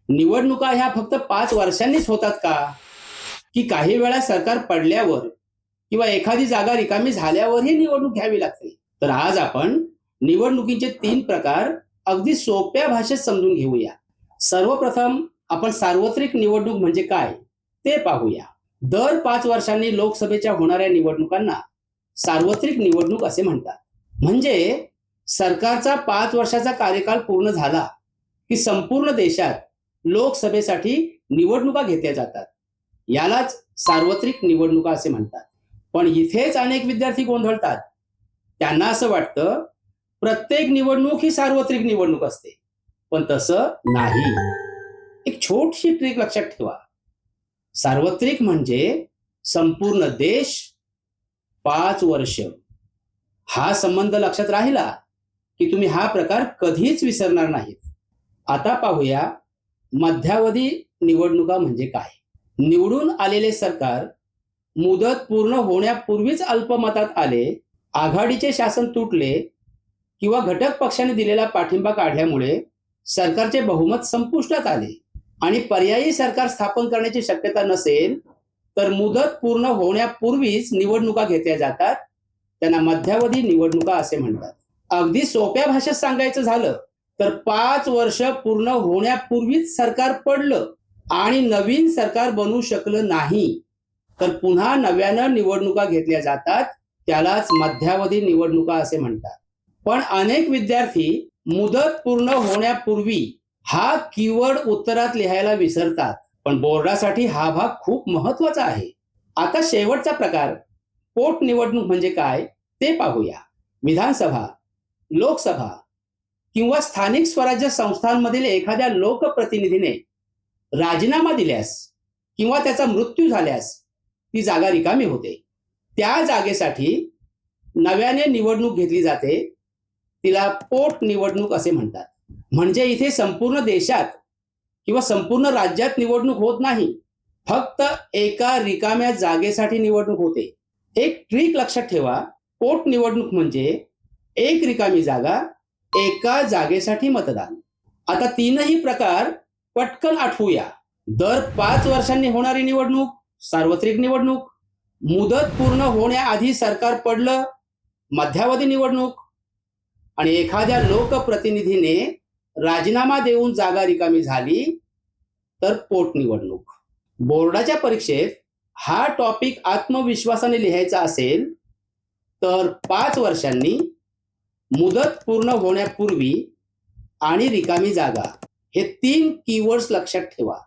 निवडणुका ह्या फक्त 5 वर्षांनीच होतात का? की काही वेळा सरकार पडल्यावर किंवा एखादी जागा रिकामी झाल्यावरही निवडणूक घ्यावी लागते? तर आज आपण निवडणुकीचे 3 प्रकार अगदी सोप्या भाषेत समजून घेऊया. सर्वप्रथम आपण सार्वत्रिक निवडणूक म्हणजे काय ते पाहूया. दर 5 वर्षांनी लोकसभेच्या होणाऱ्या निवडणुकांना सार्वत्रिक निवडणूक असे म्हणतात. म्हणजे सरकारचा 5 वर्षाचा कार्यकाल पूर्ण झाला की संपूर्ण देशात लोकसभेसाठी निवडणुका घेतल्या जातात. यालाच सार्वत्रिक निवडणुका असे म्हणतात. पण इथेच अनेक विद्यार्थी गोंधळतात. त्यांना असं वाटतं प्रत्येक निवडणूक ही सार्वत्रिक निवडणूक असते. पण तसं नाही. एक छोटीशी ट्रिक लक्षात ठेवा. सार्वत्रिक म्हणजे संपूर्ण देश 5 वर्ष. हा संबंध लक्षात राहिला की तुम्ही हा प्रकार कधीच विसरणार नाहीत. आता पाहूया मध्यावधी निवडणुका म्हणजे काय. निवडून आलेले सरकार मुदत पूर्ण होण्यापूर्वीच अल्पमतात आले, आघाडीचे शासन तुटले किंवा घटक पक्षाने दिलेला पाठिंबा काढल्यामुळे सरकारचे बहुमत संपुष्टात आले आणि पर्यायी सरकार स्थापन करण्याची शक्यता नसेल तर मुदत पूर्ण होण्यापूर्वीच निवडणुका घेतल्या जातात. त्यांना मध्यावधी निवडणुका असे म्हणतात. अगदी सोप्या भाषेत सांगायचं झालं तर 5 वर्ष पूर्ण होण्यापूर्वीच सरकार पडलं आणि नवीन सरकार बनू शकलं नाही तर पुन्हा नव्यानं निवडणुका घेतल्या जातात. त्यालाच मध्यावधी निवडणुका असे म्हणतात. पण अनेक विद्यार्थी मुदत पूर्ण होण्यापूर्वी हा कीवर्ड उत्तरात लिहायला विसरतात. पण बोर्डासाठी हा भाग खूप महत्वाचा आहे. आता शेवटचा प्रकार पोटनिवडणूक म्हणजे काय ते पाहूया. विधानसभा, लोकसभा किंवा स्थानिक स्वराज्य संस्थांमधील एखाद्या लोकप्रतिनिधीने राजीनामा दिल्यास किंवा त्याचा मृत्यू झाल्यास ती जागा रिकामी होते. त्या जागेसाठी नव्याने निवडणूक घेतली जाते. तिला पोटनिवडणूक असे म्हणतात. म्हणजे इथे संपूर्ण देशात किंवा संपूर्ण राज्यात निवडणूक होत नाही, फक्त एका रिकाम्या जागेसाठी निवडणूक होते. एक ट्रिक लक्षात ठेवा. पोटनिवडणूक म्हणजे एक रिकामी जागा, एका जागेसाठी मतदान. आता 3ही प्रकार पटकन आठवूया. दर 5 वर्षांनी होणारी निवडणूक सार्वत्रिक निवडणूक, मुदत पूर्ण होण्याआधी सरकार पडलं मध्यावधी निवडणूक आणि एखाद्या लोकप्रतिनिधीने राजीनामा देऊन जागा रिकामी झाली तर पोटनिवडणूक. बोर्डाच्या परीक्षेत हा टॉपिक आत्मविश्वासाने लिहायचा असेल तर 5 वर्षांनी, मुदत पूर्ण होण्यापूर्वी आणि रिकामी जागा हे 3 कीवर्ड्स लक्षात ठेवा.